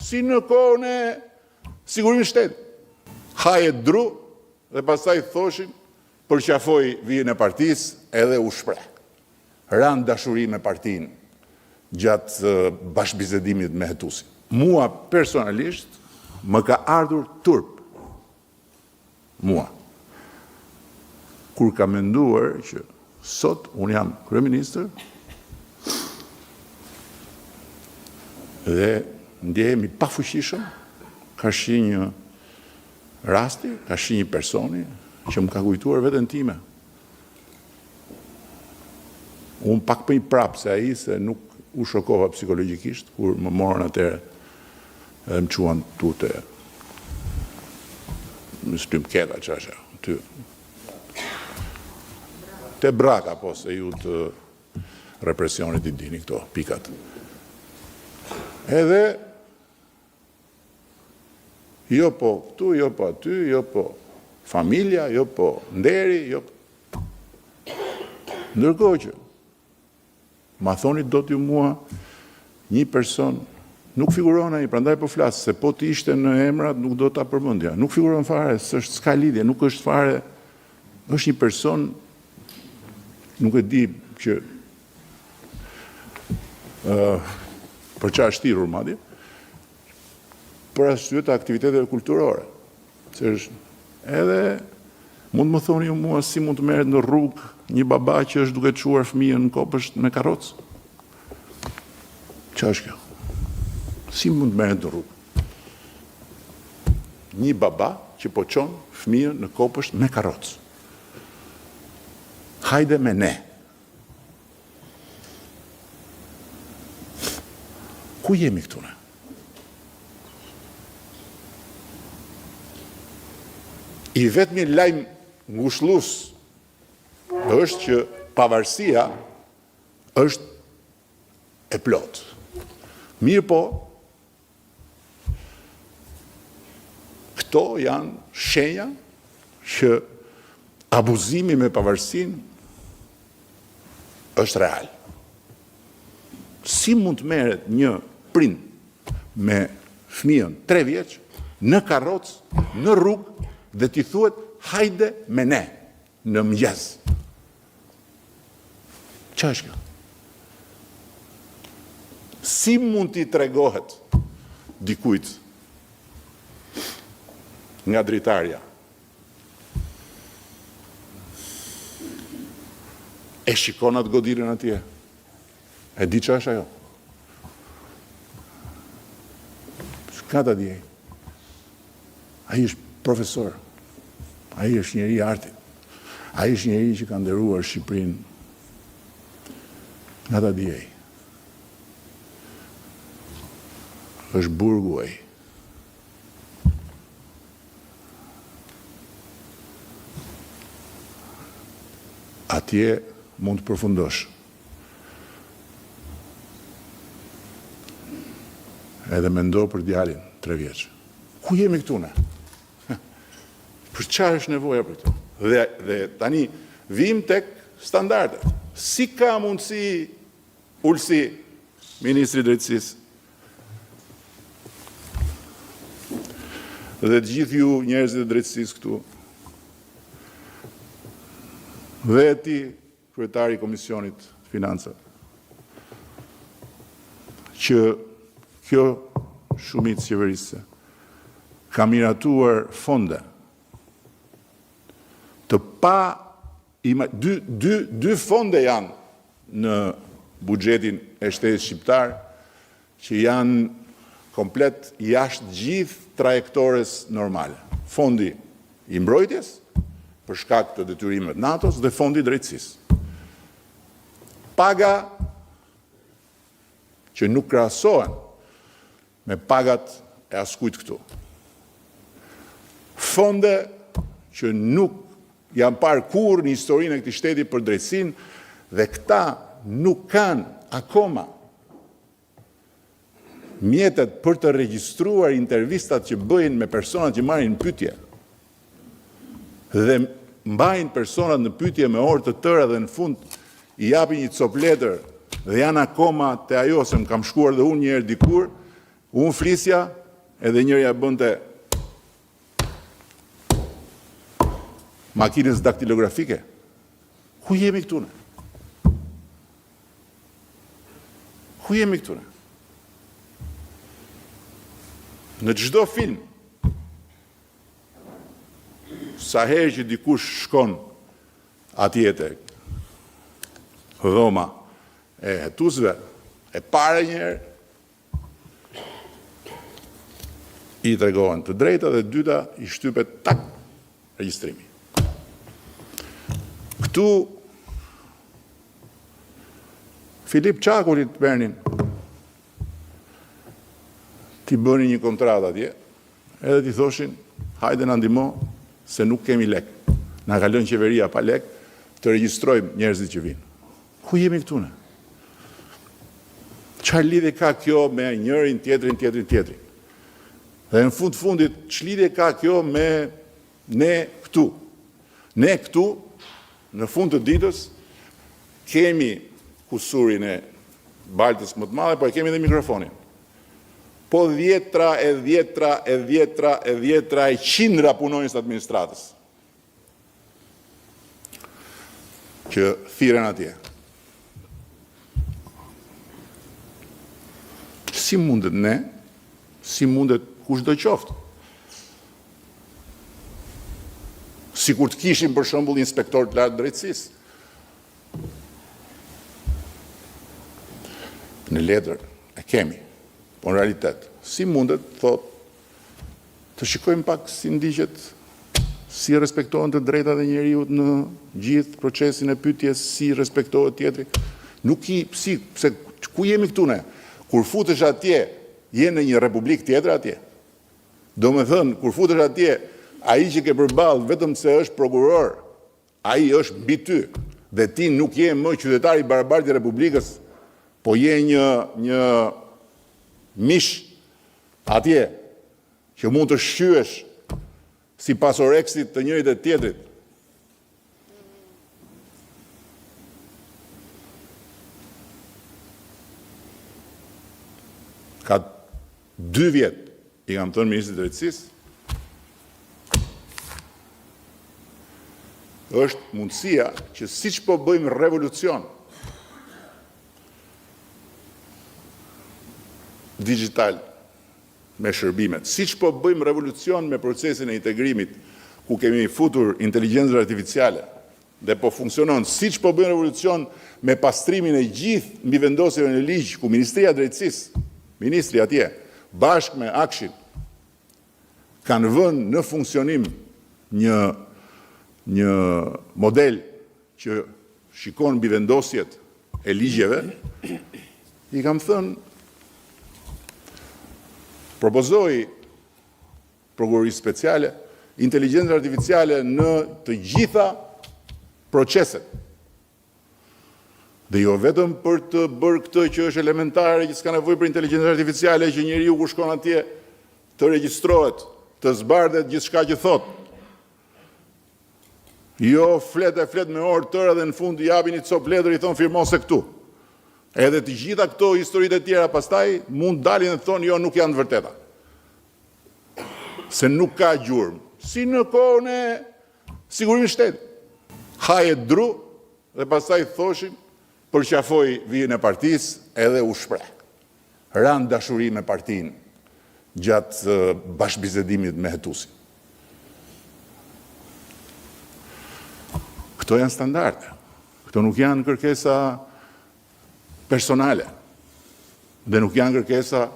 si në kohën e sigurimit shtetit. Haje dru dhe pastaj thoshin përqafoi vijën e partisë edhe u shpreh. Ran dashuri me partinë gjatë bashkëbisedimit me Hetusin. Mua personalisht më ka ardhur turp. Mua. Kur ka menduar që sot unë jam kryeministër dhe ndjehemi pafuqishëm, ka shi një rasti, ka shi një personi që më ka kujtuar veten time. Unë pak për i prapë se ai se nuk u shokova psikologjikisht kur më morën atëre edhe më quan tute në shtym keta qasha ty. Te braka po se ju të represionit i dini këto pikat. Edhe jo po këtu, jo po aty, jo po familja, jo po nderi, jo. Ndërkohë që ma thoni do t'ju mua një person, nuk figuron ai, prandaj po flas, se po t'ishte në emrat nuk do ta përmendja. Nuk figuron fare, s'ka lidhje, nuk është fare, është një person, nuk e di që për çfarë është thirrur madje, për arsye të aktiviteteve kulturore. Se është edhe mund më thoni ju mua si mund të merret në rrugë një baba që është duke çuar fëmijën në kopësht me karrocë. Çfarë është kjo? Si mund të merret në rrugë? Një baba që po çon fëmijën në kopësht me karrocë. Hajde me ne. Ku jemi këtu ne? I vetmi lajm ngushëllues është që pavarësia është e plot. Mirë po, këto janë shenja që abuzimi me pavarësinë është real. Si mund të merret një prind me fëmijën 3 vjeç në karrocë, në rrugë dhe t'i thuhet hajde me ne në mëngjes? Çfarë është kjo? Si mund t'i tregohet dikujt nga dritarja? E shikon atë godilën atje? E di që është ajo? Ka ta djej? Ai është profesor. Ai është njeri i artit. Ai është njeri që ka nderuar Shqipërinë. Nga ta djej? Është burgu ai. Atje mund të përfundosh. Edhe mendo për djalin 3 vjeç. Ku jemi këtu ne? Për çfarë është nevoja për këtu? Dhe tani vim tek standardet. Si ka mundësi Ulsi, Ministri i Drejtësisë, dhe të gjithë ju njerëzit e drejtësisë këtu, dhe ti, kryetari i Komisionit Financa, që kjo shumicë qeverisë ka miratuar fonde të pa dy fonde janë në buxhetin e shtetit shqiptar që janë komplet jashtë gjithë trajektores normale. Fondi i mbrojtjes për shkak të detyrimeve të NATO-s dhe fondi i drejtësisë. Paga që nuk krahasohen me pagat e askujt këtu. Fonde që nuk janë parë kurrë në historinë e këtij shteti për drejtësinë dhe këta nuk kanë akoma mjetet për të regjistruar intervistat që bëjnë me personat që marrin pyetje dhe mbajnë personat në pyetje me orë të tëra dhe në fund i japin një copletër dhe janë akoma te ajo se më kam shkuar dhe unë një herë dikur, Unë flisja edhe njërja bënte makinës daktilografike. Ku jemi këtune? Ku jemi këtune? Në çdo film, sa herë që dikush shkon atje te dhoma e hetusve, e para njëherë, i tregohen të drejta dhe dyta i shtypet tak regjistrimi. Këtu Filip Çakullit Bernin ti bëni një kontratë atje, edhe ti thoshin, hajde na ndihmo se nuk kemi lek. Na ka lënë qeveria pa lek të regjistrojmë njerëzit që vinë. Ku jemi këtu ne? Çfarë lidhje ka kjo me njërin tjetrin? Dhe në fundit, ç'lidhje ka kjo me ne këtu? Ne këtu, në fund të ditës, kemi kusurin e baltës më të madhe, por kemi edhe mikrofonin. Po dhjetra e qindra punonjës të administratës që thiren atje. Si mundet ne, si mundet kushdo qoftë? Si kur të kishim për shembull inspektor të lartë drejtësisë. Në letër e kemi. Po në realitet, si mundet, thot, të shikojmë pak si ndiqet, si respektohen të drejtat e njeriut në gjithë procesin e pyetjes, si respektohet tjetri. Nuk i, pse, ku jemi këtu ne? Kur futesh atje, je në një republik tjetër atje. Do me thënë, kur futesh atje, ai që ke përballë vetëm se është prokuror, ai është mbi ty, dhe ti nuk je më qytetar i barabartë i republikës, po je një mish atje që mund të shqyesh si pasoreksit të njërit e tjetrit. Ka 2 vjet, i kam thënë ministrit të drejtësisë, është mundësia që siç po bëjmë revolucion digital me shërbimet, siç po bëjmë revolucion me procesin e integrimit, ku kemi futur inteligjencën artificiale, dhe po funksionon, siç po bëjmë revolucion me pastrimin e gjithë mbi vendosjeve në ligj, ku Ministria e Drejtësisë, ministri atje, bashkë me Akshin, kanë vënë në funksionim një model që shikon mbi vendosjet e ligjeve, i kam thënë, propozoi prokurorisë speciale, inteligjencën artificiale në të gjitha proceset. Dhe jo vetëm për të bërë këtë që është elementare, që s'ka nevojë për inteligjencën artificiale, që njeriu kur shkon atje të regjistrohet, të zbardhet gjithçka që thot. Jo flet me orë tëra dhe në fund i japin një copë letër i thon firmo se këtu. Edhe të gjitha këto historitë e tjera pastaj mund dalin dhe thonë jo nuk janë të vërteta. Se nuk ka gjurmë. Si në kohën e sigurimisë shtetit. Haje dru dhe pastaj thoshin përqafoi vijën e partisë edhe u shpreh. Ran dashuri me partinë gjatë bashkëbisedimit me hetusin. Këto janë standarde. Këto nuk janë kërkesa personale. Dhe nuk janë kërkesa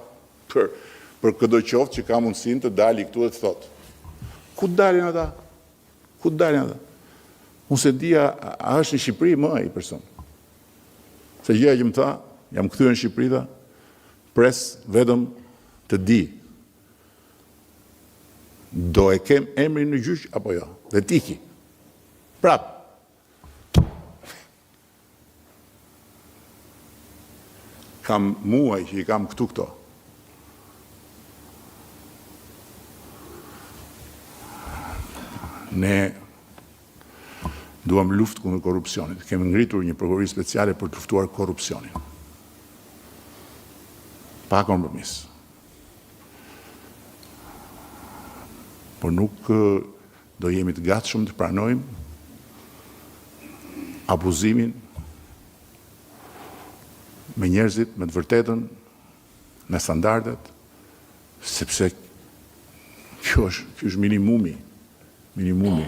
për këdo qoftë që ka mundësin të dali këtu dhe të thotë. Ku dalin ata? Ku dalin ata? Unë se dia, a është në Shqipëri më ai person? Se gjëja që më tha, jam kthyer në Shqipëri tha, pres vetëm të di. Do e kem emrin në gjyq apo jo? Dhe tiki. Prap. Kam muaj që i kam këto. Ne duam luftë kundër korrupsionit. Kemi ngritur një prokurori speciale për të luftuar korrupsionin. Pa kompromis. por nuk do jemi të gatshëm të pranojmë abuzimin me njerëzit, me të vërtetën, me standardet, sepse kjo është minimumi.